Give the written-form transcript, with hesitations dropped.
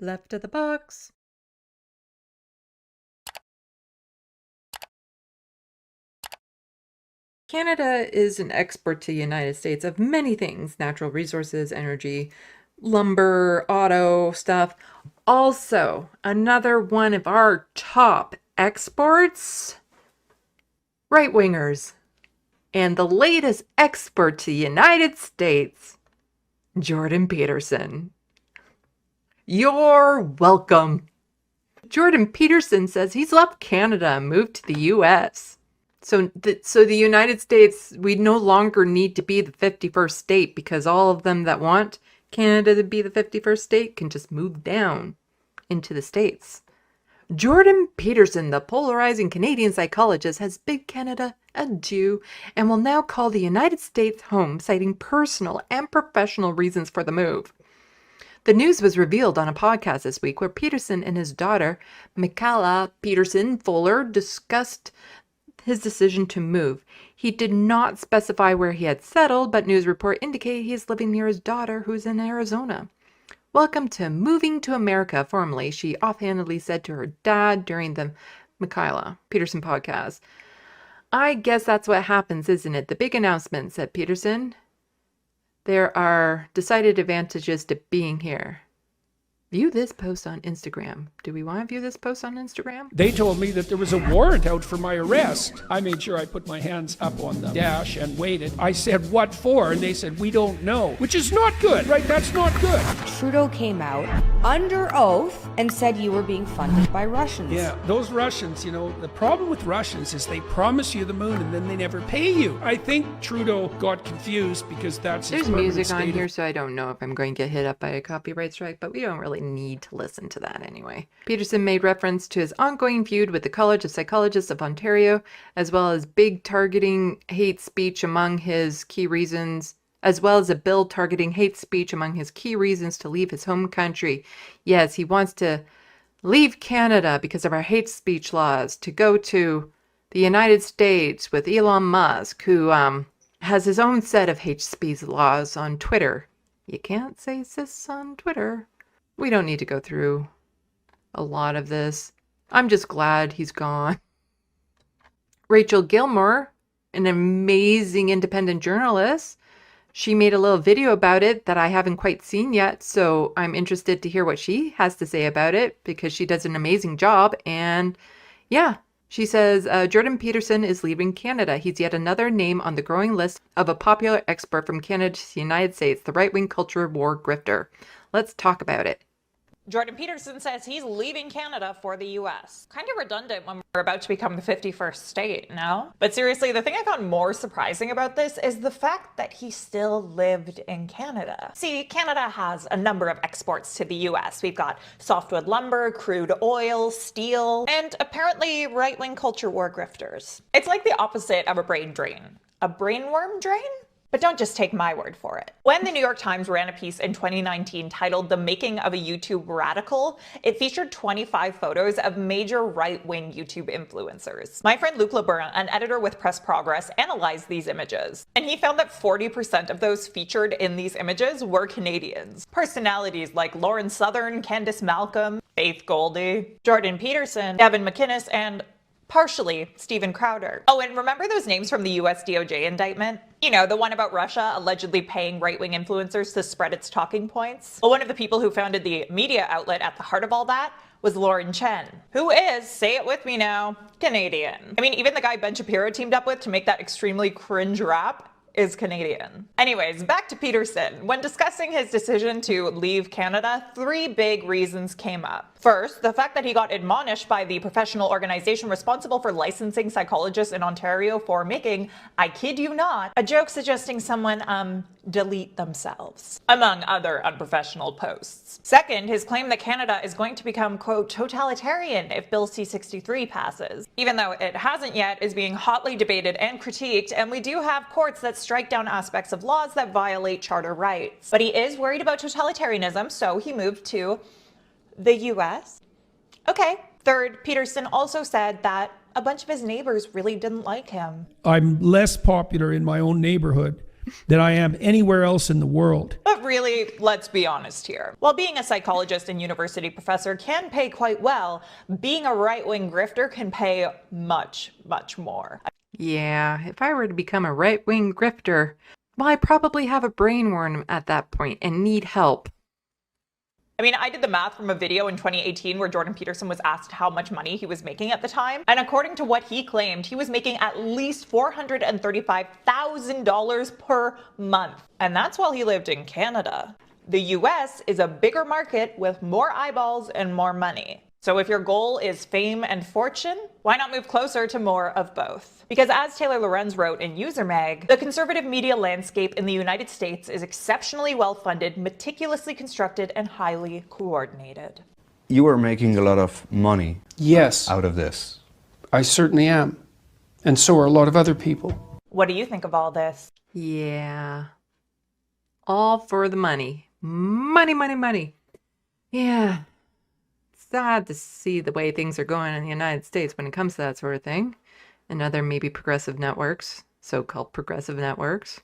Left of the box. Canada is an export to the United States of many things: natural resources, energy, lumber, auto stuff. Also, another one of our top exports, right-wingers. And the latest export to the United States, Jordan Peterson. You're welcome. Jordan Peterson says he's left Canada and moved to the U.S. So the United States, we no longer need to be the 51st state, because all of them that want Canada to be the 51st state can just move down into the States. Jordan Peterson, the polarizing Canadian psychologist, has bid Canada adieu and will now call the United States home, citing personal and professional reasons for the move. The news was revealed on a podcast this week where Peterson and his daughter, Michaela Peterson Fuller, discussed his decision to move. He did not specify where he had settled, but news report indicated he is living near his daughter, who's in Arizona. "Welcome to moving to America," formally, she offhandedly said to her dad during the Michaela Peterson podcast. "I guess that's what happens, isn't it? The big announcement," said Peterson. "There are decided advantages to being here." View this post on Instagram. Do we want to view this post on Instagram? They told me that there was a warrant out for my arrest. I made sure I put my hands up on the dash and waited. I said, "What for?" And they said, "We don't know," which is not good, right? That's not good. Trudeau came out under oath and said you were being funded by Russians. Yeah, those Russians, the problem with Russians is they promise you the moon and then they never pay you. I think Trudeau got confused because that's his There's music on stated. here, so I don't know if I'm going to get hit up by a copyright strike, but we don't really need to listen to that anyway. Peterson made reference to his ongoing feud with the College of Psychologists of Ontario, as well as big targeting hate speech among his key reasons, as well as a bill targeting hate speech among his key reasons to leave his home country. Yes, he wants to leave Canada because of our hate speech laws, to go to the United States with Elon Musk, who has his own set of hate speech laws on Twitter. You can't say cis on Twitter. We don't need to go through a lot of this. I'm just glad he's gone. Rachel Gilmore, an amazing independent journalist, she made a little video about it that I haven't quite seen yet, so I'm interested to hear what she has to say about it, because she does an amazing job. And yeah, she says, Jordan Peterson is leaving Canada. He's yet another name on the growing list of a popular expert from Canada to the United States, the right-wing culture war grifter. Let's talk about it. Jordan Peterson says he's leaving Canada for the US. Kind of redundant when we're about to become the 51st state, no? But seriously, the thing I found more surprising about this is the fact that he still lived in Canada. See, Canada has a number of exports to the US. We've got softwood lumber, crude oil, steel, and apparently right-wing culture war grifters. It's like the opposite of a brain drain. A brainworm drain? But don't just take my word for it. When the New York Times ran a piece in 2019 titled "The Making of a YouTube Radical," it featured 25 photos of major right-wing YouTube influencers. My friend Luke LeBurn, an editor with Press Progress, analyzed these images, and he found that 40% of those featured in these images were Canadians. Personalities like Loren Southern, Candice Malcolm, Faith Goldie, Jordan Peterson, Evan McInnes, and partially Steven Crowder. Oh, and remember those names from the US DOJ indictment? The one about Russia allegedly paying right-wing influencers to spread its talking points? Well, one of the people who founded the media outlet at the heart of all that was Loren Chen, who is, say it with me now, Canadian. I mean, even the guy Ben Shapiro teamed up with to make that extremely cringe rap is Canadian. Anyways, back to Peterson. When discussing his decision to leave Canada, 3 big reasons came up. First, the fact that he got admonished by the professional organization responsible for licensing psychologists in Ontario for making, I kid you not, a joke suggesting someone, delete themselves, among other unprofessional posts. Second, his claim that Canada is going to become, quote, totalitarian if Bill C-63 passes. Even though it hasn't yet, is being hotly debated and critiqued, and we do have courts that strike down aspects of laws that violate charter rights. But he is worried about totalitarianism, so he moved to the US. Okay. Third, Peterson also said that a bunch of his neighbors really didn't like him. I'm less popular in my own neighborhood than I am anywhere else in the world. But really, let's be honest here. While being a psychologist and university professor can pay quite well, being a right-wing grifter can pay much, much more. Yeah, if I were to become a right-wing grifter, well, I probably have a brain worm at that point and need help. I mean, I did the math from a video in 2018 where Jordan Peterson was asked how much money he was making at the time. And according to what he claimed, he was making at least $435,000 per month. And that's while he lived in Canada. The US is a bigger market with more eyeballs and more money. So if your goal is fame and fortune, why not move closer to more of both? Because as Taylor Lorenz wrote in UserMag, the conservative media landscape in the United States is exceptionally well-funded, meticulously constructed, and highly coordinated. You are making a lot of money Yes, out of this. I certainly am. And so are a lot of other people. What do you think of all this? Yeah. All for the money. Money, money, money. Yeah. Sad to see the way things are going in the United States when it comes to that sort of thing. And other maybe progressive networks, so-called progressive networks.